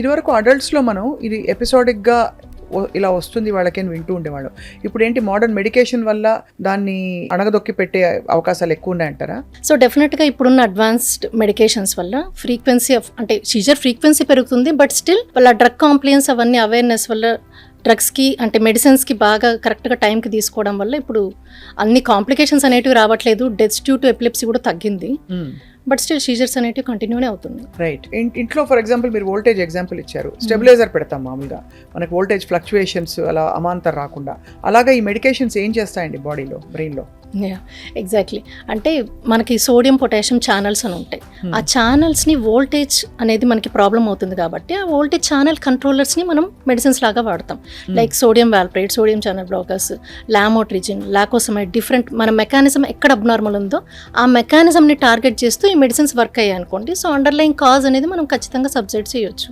ఇదివరకు అడల్ట్స్లో మనం ఇది ఎపిసోడిక్గా ఇలా వస్తుంది వాళ్ళకి అని వింటూ ఉండేవాళ్ళు. ఇప్పుడు ఏంటి మోడర్న్ మెడికేషన్ వల్ల దాన్ని అణగదొక్కి పెట్టే అవకాశాలు ఎక్కువ ఉన్నాయంటారా? సో డెఫినెట్గా ఇప్పుడున్న అడ్వాన్స్డ్ మెడికేషన్స్ వల్ల ఫ్రీక్వెన్సీ అంటే సీజర్ ఫ్రీక్వెన్సీ పెరుగుతుంది. బట్ స్టిల్ వాళ్ళ డ్రగ్ కాంప్లియన్స్ అవన్నీ అవేర్నెస్ వల్ల డ్రగ్స్కి అంటే మెడిసిన్స్కి బాగా కరెక్ట్గా టైంకి తీసుకోవడం వల్ల ఇప్పుడు అన్ని కాంప్లికేషన్స్ అనేటివి రావట్లేదు. డెత్స్ డ్యూ టు ఎపిలెప్సీ కూడా తగ్గింది. బట్ స్టిల్ సీజర్స్ అనేటివి కంటిన్యూనే అవుతుంది. రైట్. ఇంట్లో ఫర్ ఎగ్జాంపుల్ మీరు వోల్టేజ్ ఎగ్జాంపుల్ ఇచ్చారు. స్టెబిలైజర్ పెడతాం మామూలుగా, మనకు వోల్టేజ్ ఫ్లక్చుయేషన్స్ అలా అమాంతరం రాకుండా. అలాగా ఈ మెడికేషన్స్ ఏం చేస్తాయండి బాడీలో, బ్రెయిన్లో? ఎగ్జాక్ట్లీ. అంటే మనకి సోడియం పొటాషియం ఛానల్స్ అని ఉంటాయి. ఆ ఛానల్స్ని వోల్టేజ్ అనేది మనకి ప్రాబ్లం అవుతుంది కాబట్టి ఆ వోల్టేజ్ ఛానల్ కంట్రోలర్స్ని మనం మెడిసిన్స్ లాగా వాడతాం. Like sodium valproate, sodium channel blockers, lamotrigine, lacosamide. Different మన మెకానిజం ఎక్కడ అబ్నార్మల్ ఉందో ఆ మెకానిజంని టార్గెట్ చేస్తూ ఈ మెడిసిన్స్ వర్క్ అయ్యాయి అనుకోండి. సో అండర్లైన్ కాజ్ అనేది మనం ఖచ్చితంగా సబ్సైడ్ చేయొచ్చు.